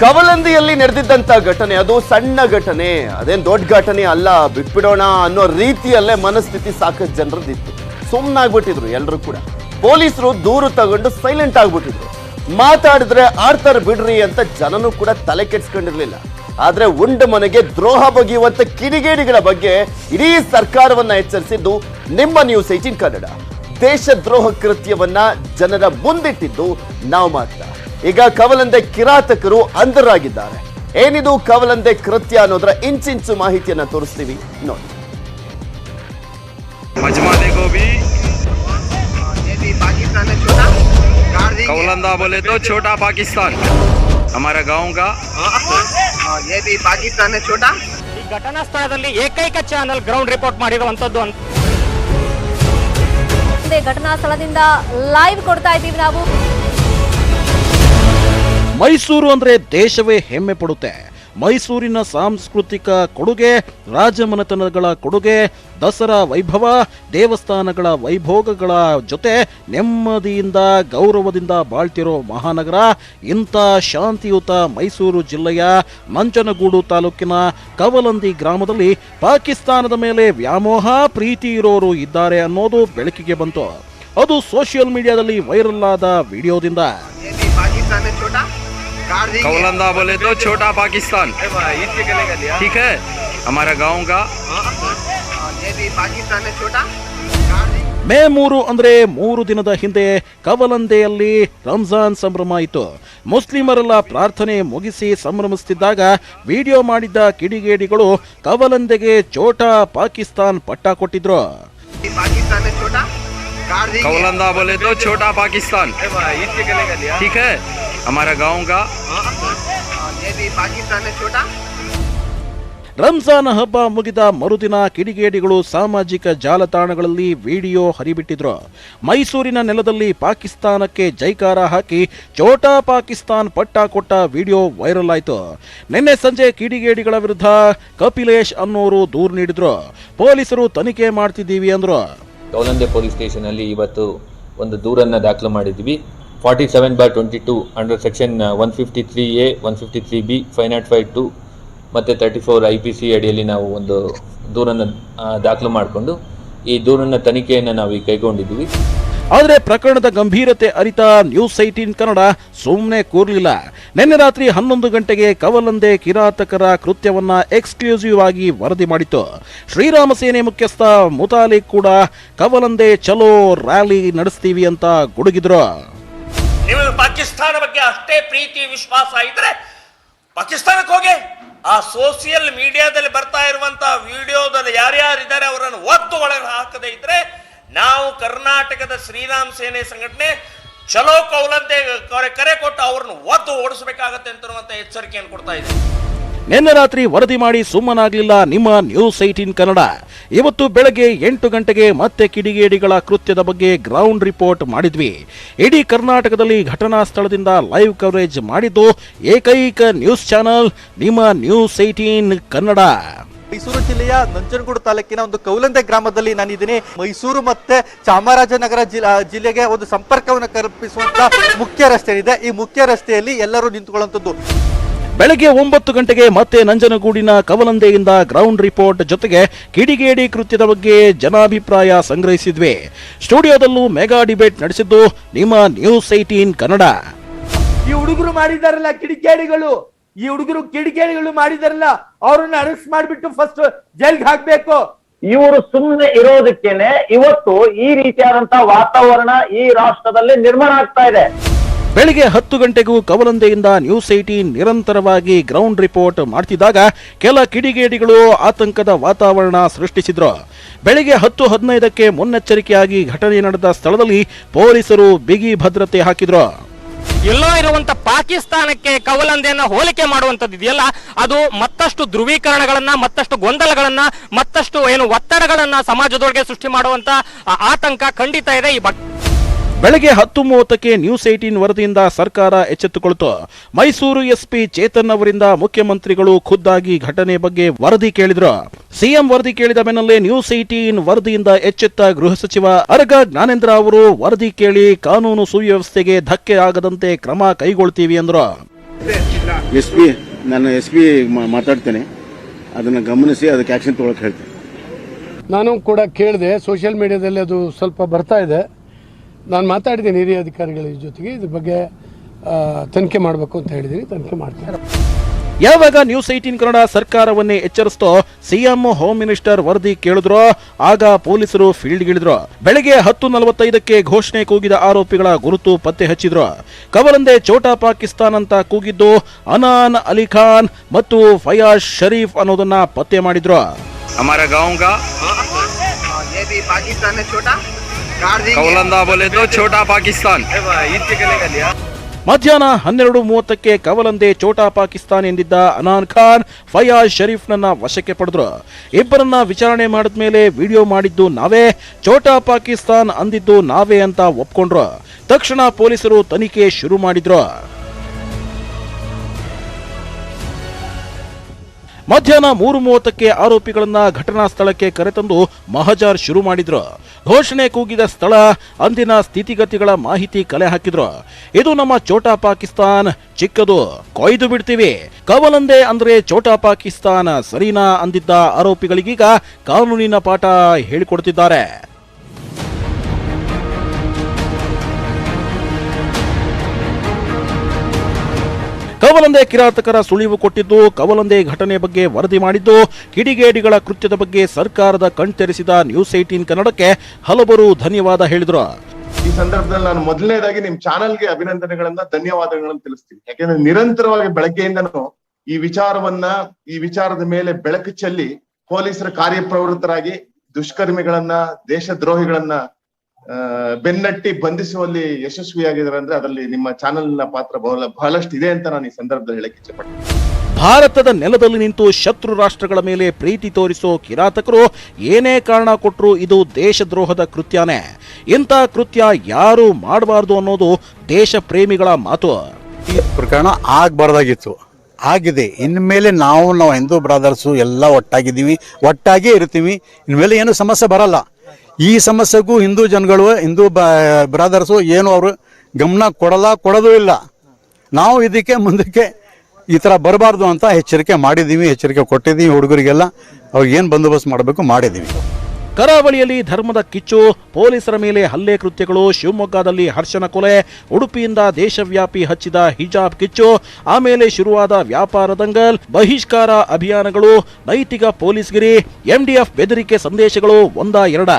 ಕವಲಂದಿಯಲ್ಲಿ ನಡೆದಿದ್ದಂತ ಘಟನೆ ಅದು ಸಣ್ಣ ಘಟನೆ, ಅದೇನ್ ದೊಡ್ಡ ಘಟನೆ ಅಲ್ಲ, ಬಿಟ್ಬಿಡೋಣ ಅನ್ನೋ ರೀತಿಯಲ್ಲೇ ಮನಸ್ಥಿತಿ ಸಾಕಷ್ಟು ಜನರದಿತ್ತು. ಸುಮ್ಮನಾಗ್ಬಿಟ್ಟಿದ್ರು ಎಲ್ಲರೂ ಕೂಡ. ಪೊಲೀಸರು ದೂರು ತಗೊಂಡು ಸೈಲೆಂಟ್ ಆಗ್ಬಿಟ್ಟಿದ್ರು. ಮಾತಾಡಿದ್ರೆ ಆಡ್ತಾರೆ ಬಿಡ್ರಿ ಅಂತ ಜನನು ಕೂಡ ತಲೆ ಕೆಡ್ಸ್ಕೊಂಡಿರ್ಲಿಲ್ಲ. ಆದ್ರೆ ಉಂಡ ಮನೆಗೆ ದ್ರೋಹ ಬಗೆಯುವಂತ ಕಿಡಿಗೇಡಿಗಳ ಬಗ್ಗೆ ಇಡೀ ಸರ್ಕಾರವನ್ನ ಎಚ್ಚರಿಸಿದ್ದು ನಿಮ್ಮ ನ್ಯೂಸ್ 18 ಕನ್ನಡ. ದೇಶದ್ರೋಹ ಕೃತ್ಯವನ್ನ ಜನರ ಮುಂದಿಟ್ಟಿದ್ದು ನಾವು ಮಾತ್ರ. ಈಗ ಕವಲಂದೆ ಕಿರಾತಕರು ಅಂಧರಾಗಿದ್ದಾರೆ. ಏನಿದು ಕವಲಂದೆ ಕೃತ್ಯ ಅನ್ನೋದರ ಇಂಚಿಂಚು ಮಾಹಿತಿಯನ್ನ ತೋರಿಸ್ತೀವಿ ನೋಡಿ. कौलंदा बोले तो छोटा पाकिस्तान हमारा गांव का ये भी पाकिस्तान है छोटा. ಈ ಘಟನಾ ಸ್ಥಳದಲ್ಲಿ ಏಕೈಕ ಚಾನೆಲ್ ಗ್ರೌಂಡ್ ರಿಪೋರ್ಟ್ ಮಾಡಿರುವಂತದ್ದು ಅಂತ ಘಟನಾ ಸ್ಥಳದಿಂದ ಲೈವ್ ಕೊಡ್ತಾ ಇದ್ದೀವಿ ನಾವು. ಮೈಸೂರು ಅಂದ್ರೆ ದೇಶವೇ ಹೆಮ್ಮೆ ಪಡುತ್ತೆ. ಮೈಸೂರಿನ ಸಾಂಸ್ಕೃತಿಕ ಕೊಡುಗೆ, ರಾಜಮನೆತನಗಳ ಕೊಡುಗೆ, ದಸರಾ ವೈಭವ, ದೇವಸ್ಥಾನಗಳ ವೈಭೋಗಗಳ ಜೊತೆ ನೆಮ್ಮದಿಯಿಂದ ಗೌರವದಿಂದ ಬಾಳ್ತಿರೋ ಮಹಾನಗರ. ಇಂಥ ಶಾಂತಿಯುತ ಮೈಸೂರು ಜಿಲ್ಲೆಯ ನಂಜನಗೂಡು ತಾಲೂಕಿನ ಕವಲಂದಿ ಗ್ರಾಮದಲ್ಲಿ ಪಾಕಿಸ್ತಾನದ ಮೇಲೆ ವ್ಯಾಮೋಹ ಪ್ರೀತಿ ಇರೋರು ಇದ್ದಾರೆ ಅನ್ನೋದು ಬೆಳಕಿಗೆ ಬಂತು. ಅದು ಸೋಷಿಯಲ್ ಮೀಡಿಯಾದಲ್ಲಿ ವೈರಲ್ ಆದ ವಿಡಿಯೋದಿಂದ. कौलंदा बोले तो छोटा पाकिस्तान ठीक है हमारा गांव का ये भी पाकिस्तान है छोटा. ಮೇ 3 ಅಂದ್ರೆ 3 ದಿನದ ಹಿಂದೆ ಕವಲಂದೆಯಲ್ಲಿ ರಂಜಾನ್ ಸಂಭ್ರಮ ಇತ್ತು. ಮುಸ್ಲಿಮರೆಲ್ಲ ಪ್ರಾರ್ಥನೆ ಮುಗಿಸಿ ಸಂಭ್ರಮಿಸುತ್ತಿದ್ದಾಗ ವಿಡಿಯೋ ಮಾಡಿದ್ದ ಕಿಡಿಗೇಡಿಗಳು ಕವಲಂದೆಗೆ ಛೋಟಾ ಪಾಕಿಸ್ತಾನ್ ಪಟ್ಟ ಕೊಟ್ಟಿದ್ರು. कौलंदा बोले तो छोटा पाकिस्तान ठीक है हमारा गांव का ये भी पाकिस्तान है छोटा. ರಂಜಾನ್ ಹಬ್ಬ ಮುಗಿದ ಮರುದಿನ ಕಿಡಿಗೇಡಿಗಳು ಸಾಮಾಜಿಕ ಜಾಲತಾಣಗಳಲ್ಲಿ ವಿಡಿಯೋ ಹರಿಬಿಟ್ಟಿದ್ರು. ಮೈಸೂರಿನ ನೆಲದಲ್ಲಿ ಪಾಕಿಸ್ತಾನಕ್ಕೆ ಜೈಕಾರ ಹಾಕಿ ಛೋಟಾ ಪಾಕಿಸ್ತಾನ್ ಪಟ್ಟ ಕೊಟ್ಟ ವಿಡಿಯೋ ವೈರಲ್ ಆಯಿತು. ನಿನ್ನೆ ಸಂಜೆ ಕಿಡಿಗೇಡಿಗಳ ವಿರುದ್ಧ ಕಪಿಲೇಶ್ ಅನ್ನೋರು ದೂರು ನೀಡಿದ್ರು. ಪೊಲೀಸರು ತನಿಖೆ ಮಾಡ್ತಿದ್ದೀವಿ ಅಂದ್ರು. ಕವಲಂದೆ ಪೊಲೀಸ್ ಸ್ಟೇಷನ್ ಅಲ್ಲಿ ಇವತ್ತು ಒಂದು ದೂರನ್ನು ದಾಖಲು ಮಾಡಿದ್ವಿ. 47/22 ಅಂಡರ್ ಸೆಕ್ಷನ್ 153A 153B 505(2) ಮತ್ತು 34 IPC ಅಡಿಯಲ್ಲಿ ನಾವು ಒಂದು ದೂರನ್ನು ದಾಖಲು ಮಾಡಿಕೊಂಡು ಈ ದೂರನ್ನ ತನಿಖೆಯನ್ನು ನಾವು ಈಗ ಕೈಗೊಂಡಿದ್ದೀವಿ. ಆದರೆ ಪ್ರಕರಣದ ಗಂಭೀರತೆ ಅರಿತ ನ್ಯೂಸ್ 18 ಕನ್ನಡ ಸುಮ್ಮನೆ ಕೂರ್ಲಿಲ್ಲ. ನಿನ್ನೆ ರಾತ್ರಿ 11 ಗಂಟೆಗೆ ಕವಲಂದೆ ಕಿರಾತಕರ ಕೃತ್ಯವನ್ನ ಎಕ್ಸ್ಕ್ಲೂಸಿವ್ ಆಗಿ ವರದಿ ಮಾಡಿತ್ತು. ಶ್ರೀರಾಮ ಸೇನೆ ಮುಖ್ಯಸ್ಥ ಮುತಾಲಿಕ್ ಕೂಡ ಕವಲಂದೆ ಚಲೋ ರ್ಯಾಲಿ ನಡೆಸ್ತೀವಿ ಅಂತ ಗುಡುಗಿದ್ರು. ನೀವು ಪಾಕಿಸ್ತಾನ ಬಗ್ಗೆ ಅಷ್ಟೇ ಪ್ರೀತಿ ವಿಶ್ವಾಸ ಇದ್ರೆ ಪಾಕಿಸ್ತಾನಕ್ಕೆ ಹೋಗಿ ಆ ಸೋಷಿಯಲ್ ಮೀಡಿಯಾದಲ್ಲಿ ಬರ್ತಾ ಇರುವಂತಹ ವಿಡಿಯೋದಲ್ಲಿ ಯಾರ್ಯಾರಿದ್ದಾರೆ ಅವರನ್ನು ಒತ್ತು ಒಳಗೆ ಹಾಕದೇ ಇದ್ರೆ ನಾವು ಕರ್ನಾಟಕದ ಶ್ರೀರಾಮ್ ಸೇನೆ ಸಂಘಟನೆ ಚಲೋ ಕೌಲಂತೆ ಕರೆ ಕೊಟ್ಟು ಅವ್ರನ್ನ ಒದ್ದು ಓಡಿಸಬೇಕಾಗತ್ತೆ ಅಂತ ಎಚ್ಚರಿಕೆಯನ್ನು ಕೊಡ್ತಾ ಇದೆ. ನಿನ್ನೆ ರಾತ್ರಿ ವರದಿ ಮಾಡಿ ಸುಮ್ಮನಾಗ್ಲಿಲ್ಲ ನಿಮ್ಮ ನ್ಯೂಸ್ 18 ಕನ್ನಡ. ಇವತ್ತು ಬೆಳಗ್ಗೆ 8 ಗಂಟೆಗೆ ಮತ್ತೆ ಕಿಡಿಗೇಡಿಗಳ ಕೃತ್ಯದ ಬಗ್ಗೆ ಗ್ರೌಂಡ್ ರಿಪೋರ್ಟ್ ಮಾಡಿದ್ವಿ. ಇಡೀ ಕರ್ನಾಟಕದಲ್ಲಿ ಘಟನಾ ಸ್ಥಳದಿಂದ ಲೈವ್ ಕವರೇಜ್ ಮಾಡಿದ್ದು ಏಕೈಕ ನ್ಯೂಸ್ ಚಾನಲ್ ನಿಮ್ಮ ನ್ಯೂಸ್ 18 ಕನ್ನಡ. ಮೈಸೂರು ಜಿಲ್ಲೆಯ ನಂಜನಗೂಡು ತಾಲೂಕಿನ ಒಂದು ಕವಲಂದೆ ಗ್ರಾಮದಲ್ಲಿ ನಾನಿದ್ದೀನಿ. ಮೈಸೂರು ಮತ್ತೆ ಚಾಮರಾಜನಗರ ಜಿಲ್ಲೆಗೆ ಒಂದು ಸಂಪರ್ಕವನ್ನು ಕಲ್ಪಿಸುವಂತ ಮುಖ್ಯ ರಸ್ತೆ ಇದೆ. ಈ ಮುಖ್ಯ ರಸ್ತೆಯಲ್ಲಿ ಎಲ್ಲರೂ ನಿಂತುಕೊಳ್ಳುವಂಥದ್ದು. ಬೆಳಗ್ಗೆ 9 ಗಂಟೆಗೆ ಮತ್ತೆ ನಂಜನಗೂಡಿನ ಕವಲಂದೆಯಿಂದ ಗ್ರೌಂಡ್ ರಿಪೋರ್ಟ್ ಜೊತೆಗೆ ಕಿಡಿಗೇಡಿ ಕೃತ್ಯದ ಬಗ್ಗೆ ಜನಾಭಿಪ್ರಾಯ ಸಂಗ್ರಹಿಸಿದ್ವಿ. ಸ್ಟುಡಿಯೋದಲ್ಲೂ ಮೆಗಾ ಡಿಬೇಟ್ ನಡೆಸಿದ್ದು ನಿಮ್ಮ ನ್ಯೂಸ್ 18 ಕನ್ನಡ. ಈ ಹುಡುಗರು ಮಾಡಿದಾರಲ್ಲ ಕಿಡಿಗೇಡಿಗಳು, ಈ ಹುಡುಗರು ಕಿಡಿಗೇಡಿಗಳು ಮಾಡಿದಾರಲ್ಲ, ಅವ್ರನ್ನ ಅರೆಸ್ಟ್ ಮಾಡ್ಬಿಟ್ಟು ಫಸ್ಟ್ ಜೈಲ್ಗೆ ಹಾಕ್ಬೇಕು. ಇವರು ಸುಮ್ಮನೆ ಇರೋದಕ್ಕೇನೆ ಇವತ್ತು ಈ ರೀತಿಯಾದಂತಹ ವಾತಾವರಣ ಈ ರಾಷ್ಟ್ರದಲ್ಲಿ ನಿರ್ಮಾಣ ಆಗ್ತಾ ಇದೆ. ಬೆಳಿಗ್ಗೆ 10 ಗಂಟೆಗೂ ಕವಲಂದೆಯಿಂದ ನ್ಯೂಸ್ 18 ನಿರಂತರವಾಗಿ ಗ್ರೌಂಡ್ ರಿಪೋರ್ಟ್ ಮಾಡ್ತಿದ್ದಾಗ ಕೆಲ ಕಿಡಿಗೇಡಿಗಳು ಆತಂಕದ ವಾತಾವರಣ ಸೃಷ್ಟಿಸಿದ್ರು. ಬೆಳಿಗ್ಗೆ 10:15ಕ್ಕೆ ಮುನ್ನೆಚ್ಚರಿಕೆಯಾಗಿ ಘಟನೆ ನಡೆದ ಸ್ಥಳದಲ್ಲಿ ಪೊಲೀಸರು ಬಿಗಿ ಭದ್ರತೆ ಹಾಕಿದ್ರು. ಎಲ್ಲೋ ಇರುವಂತ ಪಾಕಿಸ್ತಾನಕ್ಕೆ ಕವಲಂದೆಯನ್ನ ಹೋಲಿಕೆ ಮಾಡುವಂತದ್ದು ಇದೆಯಲ್ಲ, ಅದು ಮತ್ತಷ್ಟು ಧ್ರುವೀಕರಣಗಳನ್ನ, ಮತ್ತಷ್ಟು ಗೊಂದಲಗಳನ್ನ, ಮತ್ತಷ್ಟು ಒತ್ತಡಗಳನ್ನ ಸಮಾಜದೊಳಗೆ ಸೃಷ್ಟಿ ಮಾಡುವಂತ ಆತಂಕ ಖಂಡಿತ ಇದೆ. ಈ ಬೆಳಗ್ಗೆ 10:30ಕ್ಕೆ ನ್ಯೂಸ್ 18 ವರದಿಯಿಂದ ಸರ್ಕಾರ ಎಚ್ಚೆತ್ತುಕೊಳ್ತು. ಮೈಸೂರು ಎಸ್ಪಿ ಚೇತನ್ ಅವರಿಂದ ಮುಖ್ಯಮಂತ್ರಿಗಳು ಖುದ್ದಾಗಿ ಘಟನೆ ಬಗ್ಗೆ ವರದಿ ಕೇಳಿದ್ರು. ಸಿಎಂ ವರದಿ ಕೇಳಿದ ಬೆನ್ನಲ್ಲೇ ನ್ಯೂಸ್ 18 ವರದಿಯಿಂದ ಎಚ್ಚೆತ್ತ ಗೃಹ ಸಚಿವ ಅರಗ ಜ್ಞಾನೇಂದ್ರ ಅವರು ವರದಿ ಕೇಳಿ ಕಾನೂನು ಸುವ್ಯವಸ್ಥೆಗೆ ಧಕ್ಕೆ ಆಗದಂತೆ ಕ್ರಮ ಕೈಗೊಳ್ತೀವಿ ಎಂದರು. ನಾನು ಎಸ್ ಪಿ ಮಾತಾಡ್ತೇನೆ, ಅದನ್ನು ಗಮನಿಸಿ ಅದಕ್ಕೆ ಆ್ಯಕ್ಷನ್ ತೊಗೊಳಕ್ಕೆ ಹೇಳ್ತೇನೆ. ನಾನು ಕೂಡ ಕೇಳಿದೆ, ಸೋಷಿಯಲ್ ಮೀಡಿಯಾದಲ್ಲಿ ಅದು ಸ್ವಲ್ಪ ಬರ್ತಾ ಇದೆ. ನಾನು ಮಾತಾಡಿದ್ದೀನಿ ಹಿರಿಯ ಅಧಿಕಾರಿಗಳ ಜೊತೆಗೆ, ಇದ್ರ ಬಗ್ಗೆ ತನಿಖೆ ಮಾಡಬೇಕು ಅಂತ ಹೇಳಿದ್ದೀನಿ, ತನಿಖೆ ಮಾಡ್ತೀನಿ. ಯಾವಾಗ ನ್ಯೂಸ್ 18 ಕನ್ನಡ ಸರ್ಕಾರವನ್ನೇ ಎಚ್ಚರಿಸ್ತೋ ಸಿಎಂ ಹೋಮ್ ಮಿನಿಸ್ಟರ್ ವರದಿ ಕೇಳಿದ್ರು, ಆಗ ಪೊಲೀಸರು ಫೀಲ್ಡ್ಗಿಳಿದ್ರು. ಬೆಳಗ್ಗೆ 10:45ಕ್ಕೆ ಘೋಷಣೆ ಕೂಗಿದ ಆರೋಪಿಗಳ ಗುರುತು ಪತ್ತೆ ಹಚ್ಚಿದ್ರು. ಕವಲಂದೆ ಛೋಟಾ ಪಾಕಿಸ್ತಾನ್ ಅಂತ ಕೂಗಿದ್ದು ಅನಾನ್ ಅಲಿ ಖಾನ್ ಮತ್ತು ಫಯಾಜ್ ಶರೀಫ್ ಅನ್ನೋದನ್ನ ಪತ್ತೆ ಮಾಡಿದ್ರು. हमारा गांव का ये भी पाकिस्तान है छोटा काट देंगे कौलंदा बोले तो छोटा पाकिस्तान ಮಧ್ಯಾಹ್ನ 12:30ಕ್ಕೆ ಕವಲಂದೆ ಛೋಟಾ ಪಾಕಿಸ್ತಾನ್ ಎಂದಿದ್ದ ಅನಾನ್ ಖಾನ್ ಫಯಾಜ್ ಶರೀಫ್ನನ್ನ ವಶಕ್ಕೆ ಪಡೆದ್ರು. ಇಬ್ಬರನ್ನ ವಿಚಾರಣೆ ಮಾಡಿದ ಮೇಲೆ ವಿಡಿಯೋ ಮಾಡಿದ್ದು ನಾವೇ, ಛೋಟಾ ಪಾಕಿಸ್ತಾನ್ ಅಂದಿದ್ದು ನಾವೇ ಅಂತ ಒಪ್ಕೊಂಡ್ರು. ತಕ್ಷಣ ಪೊಲೀಸರು ತನಿಖೆ ಶುರು ಮಾಡಿದ್ರು. ಮಧ್ಯಾಹ್ನ 3:30ಕ್ಕೆ ಆರೋಪಿಗಳನ್ನ ಘಟನಾ ಸ್ಥಳಕ್ಕೆ ಕರೆತಂದು ಮಹಜಾರ್ ಶುರು ಮಾಡಿದ್ರು. ಘೋಷಣೆ ಕೂಗಿದ ಸ್ಥಳ, ಅಂದಿನ ಸ್ಥಿತಿಗತಿಗಳ ಮಾಹಿತಿ ಕಲೆ ಹಾಕಿದ್ರು. ಇದು ನಮ್ಮ ಛೋಟಾ ಪಾಕಿಸ್ತಾನ್, ಚಿಕ್ಕದು, ಕೊಯ್ದು ಬಿಡ್ತೀವಿ. ಕವಲಂದೆ ಅಂದ್ರೆ ಛೋಟಾ ಪಾಕಿಸ್ತಾನ್ ಸರಿನಾ ಅಂದಿದ್ದ ಆರೋಪಿಗಳಿಗೀಗ ಕಾನೂನಿನ ಪಾಠ ಹೇಳಿಕೊಡ್ತಿದ್ದಾರೆ. ಕವಲಂದೆ ಕಿರಾತಕರ ಸುಳಿವು ಕೊಟ್ಟಿದ್ದು, ಕವಲಂದೆ ಘಟನೆ ಬಗ್ಗೆ ವರದಿ ಮಾಡಿದ್ದು, ಕಿಡಿಗೇಡಿಗಳ ಕೃತ್ಯದ ಬಗ್ಗೆ ಸರ್ಕಾರದ ಕಣ್ತೆರೆಸಿದ ನ್ಯೂಸ್ 18 ಕನ್ನಡಕ್ಕೆ ಹಲವರು ಧನ್ಯವಾದ ಹೇಳಿದ್ರು. ಈ ಸಂದರ್ಭದಲ್ಲಿ ನಾನು ಮೊದಲನೇದಾಗಿ ನಿಮ್ ಚಾನೆಲ್ಗೆ ಅಭಿನಂದನೆಗಳನ್ನ, ಧನ್ಯವಾದಗಳನ್ನ ತಿಳಿಸ್ತೀನಿ. ಯಾಕೆಂದ್ರೆ ನಿರಂತರವಾಗಿ ಬೆಳಗ್ಗೆಯಿಂದನೂ ಈ ವಿಚಾರದ ಮೇಲೆ ಬೆಳಕು ಚೆಲ್ಲಿ ಪೊಲೀಸರ ಕಾರ್ಯಪ್ರವೃತ್ತರಾಗಿ ದುಷ್ಕರ್ಮಿಗಳನ್ನ, ದೇಶದ್ರೋಹಿಗಳನ್ನ ಬೆನ್ನಟ್ಟಿ ಬಂಧಿಸುವಲ್ಲಿ ಯಶಸ್ವಿಯಾಗಿದ್ದಾರೆ. ಅಂದ್ರೆ ಅದರಲ್ಲಿ ನಿಮ್ಮ ಚಾನೆಲ್ನ ಪಾತ್ರ ಬಹಳಷ್ಟು ಇದೆ ಅಂತ ನಾನು ಈ ಸಂದರ್ಭದಲ್ಲಿ ಹೇಳಕ್ಕೆ ಇಷ್ಟಪಡ್ತೀನಿ. ಭಾರತದ ನೆಲದಲ್ಲಿ ನಿಂತು ಶತ್ರು ರಾಷ್ಟ್ರಗಳ ಮೇಲೆ ಪ್ರೀತಿ ತೋರಿಸೋ ಕಿರಾತಕರು ಏನೇ ಕಾರಣ ಕೊಟ್ಟರು ಇದು ದೇಶದ್ರೋಹದ ಕೃತ್ಯನೇ. ಇಂಥ ಕೃತ್ಯ ಯಾರು ಮಾಡಬಾರ್ದು ಅನ್ನೋದು ದೇಶ ಪ್ರೇಮಿಗಳ ಮಾತು. ಈ ಪ್ರಕರಣ ಆಗಬಾರ್ದಾಗಿತ್ತು, ಆಗಿದೆ. ಇನ್ಮೇಲೆ ನಾವು ಹಿಂದೂ ಬ್ರದರ್ಸು ಎಲ್ಲ ಒಟ್ಟಾಗಿದ್ದೀವಿ, ಒಟ್ಟಾಗೇ ಇರ್ತೀವಿ. ಇನ್ಮೇಲೆ ಏನು ಸಮಸ್ಯೆ ಬರಲ್ಲ. ಈ ಸಮಸ್ಯೆಗೂ ಹಿಂದೂ ಜನಗಳು, ಹಿಂದೂ ಬ್ರದರ್ಸು ಏನು ಅವರು ಗಮನ ಕೊಡೋದು ಇಲ್ಲ. ನಾವು ಇದಕ್ಕೆ ಮುಂದಕ್ಕೆ ಈ ಥರ ಬರಬಾರ್ದು ಅಂತ ಎಚ್ಚರಿಕೆ ಮಾಡಿದ್ದೀವಿ, ಎಚ್ಚರಿಕೆ ಕೊಟ್ಟಿದ್ದೀವಿ. ಹುಡುಗರಿಗೆಲ್ಲ ಅವ್ರಿಗೆ ಏನು ಬಂದೋಬಸ್ತ್ ಮಾಡಬೇಕು ಮಾಡಿದ್ದೀವಿ. ಕರಾವಳಿಯಲ್ಲಿ ಧರ್ಮದ ಕಿಚ್ಚು, ಪೊಲೀಸರ ಮೇಲೆ ಹಲ್ಲೆ ಕೃತ್ಯಗಳು, ಶಿವಮೊಗ್ಗದಲ್ಲಿ ಹರ್ಷನ ಕೊಲೆ, ಉಡುಪಿಯಿಂದ ದೇಶವ್ಯಾಪಿ ಹಚ್ಚಿದ ಹಿಜಾಬ್ ಕಿಚ್ಚು, ಆಮೇಲೆ ಶುರುವಾದ ವ್ಯಾಪಾರ ದಂಗಲ್, ಬಹಿಷ್ಕಾರ ಅಭಿಯಾನಗಳು, ನೈತಿಕ ಪೊಲೀಸ್ಗಿರಿ, ಎಂಡಿಎಫ್ ಬೆದರಿಕೆ ಸಂದೇಶಗಳು ಒಂದ ಎರಡ.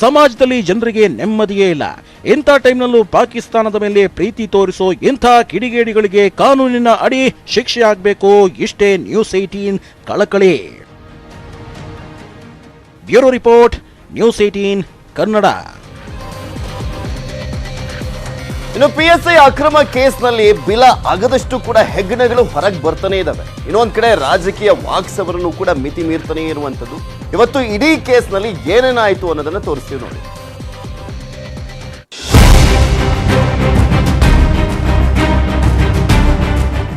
ಸಮಾಜದಲ್ಲಿ ಜನರಿಗೆ ನೆಮ್ಮದಿಯೇ ಇಲ್ಲ. ಇಂಥ ಟೈಮ್ನಲ್ಲೂ ಪಾಕಿಸ್ತಾನದ ಮೇಲೆ ಪ್ರೀತಿ ತೋರಿಸೋ ಇಂಥ ಕಿಡಿಗೇಡಿಗಳಿಗೆ ಕಾನೂನಿನ ಅಡಿ ಶಿಕ್ಷೆ ಆಗಬೇಕು. ಇಷ್ಟೇ ನ್ಯೂಸ್ 18 ಕಳಕಳಿ. Bureau report, news 18 Kannada. ಇನ್ನು PSI ಅಕ್ರಮ ಕೇಸ್ನಲ್ಲಿ ಬಿಲ ಆಗದಷ್ಟು ಕೂಡ ಹೆಗ್ಗಣಗಳು ಹೊರಗೆ ಬರ್ತಾನೆ ಇದಾವೆ. ಇನ್ನೊಂದ್ ಕಡೆ ರಾಜಕೀಯ ವಾಕ್ಸವರನ್ನು ಕೂಡ ಮಿತಿ ಮೀರ್ತಾನೆ ಇರುವಂತದ್ದು. ಇವತ್ತು ಇಡೀ ಕೇಸ್ನಲ್ಲಿ ಏನೇನಾಯ್ತು ಅನ್ನೋದನ್ನ ತೋರಿಸ್ತೀವಿ ನೋಡಿ.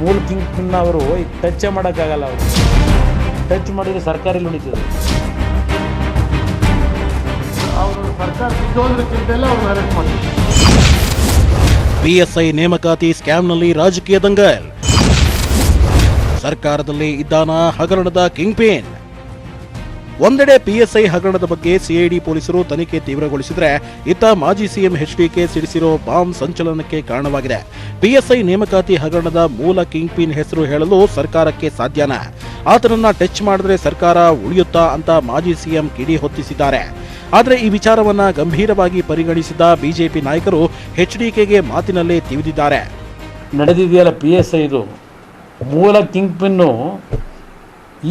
ಮೂಲ ಕಿಂಗ್ ಪಿನ್ ಅವರು ಟಚ್ ಮಾಡೋಕ್ಕಾಗಲ್ಲ. ಅವರು ಟಚ್ ಮಾಡಿದ್ರೆ ಸರ್ಕಾರಿ ಉಳಿತದೆ. ಅವರು ಸರ್ಕಾರ ಬಿದ್ದೋದ್ರಕ್ಕಿಂತೆಲ್ಲ ಅವ್ರನ್ನ ಅರೆಸ್ಟ್ ಮಾಡ್ತಾರೆ. PSI ನೇಮಕಾತಿ ಸ್ಕ್ಯಾಮ್ನಲ್ಲಿ ರಾಜಕೀಯ ದಂಗಲ್. ಸರ್ಕಾರದಲ್ಲಿ ಇದ್ದಾನ ಹಗರಣದ ಕಿಂಗ್ ಪಿನ್. ಒಂದೆಡೆ PSI ಹಗರಣದ ಬಗ್ಗೆ CID ಪೊಲೀಸರು ತನಿಖೆ ತೀವ್ರಗೊಳಿಸಿದ್ರೆ, ಇತ್ತ ಮಾಜಿ CM HDK ಸಿಡಿಸಿರೋ ಬಾಂಬ್ ಸಂಚಲನಕ್ಕೆ ಕಾರಣವಾಗಿದೆ. PSI ನೇಮಕಾತಿ ಹಗರಣದ ಮೂಲ ಕಿಂಗ್ ಪಿನ್ ಹೆಸರು ಹೇಳಲು ಸರ್ಕಾರಕ್ಕೆ ಸಾಧ್ಯನಾ? ಆತನನ್ನ ಟಚ್ ಮಾಡಿದ್ರೆ ಸರ್ಕಾರ ಉಳಿಯುತ್ತಾ ಅಂತ ಮಾಜಿ CM ಕಿಡಿ ಹೊತ್ತಿಸಿದ್ದಾರೆ. ಆದರೆ ಈ ವಿಚಾರವನ್ನ ಗಂಭೀರವಾಗಿ ಪರಿಗಣಿಸಿದ ಬಿಜೆಪಿ ನಾಯಕರು HDKಗೆ ಮಾತಿನಲ್ಲೇ ತಿವಿದಿದ್ದಾರೆ. ನಡೆದಿದೆಯಲ್ಲ PSI ಇದು ಮೂಲ ಕಿಂಗ್ ಪಿನ್ನು,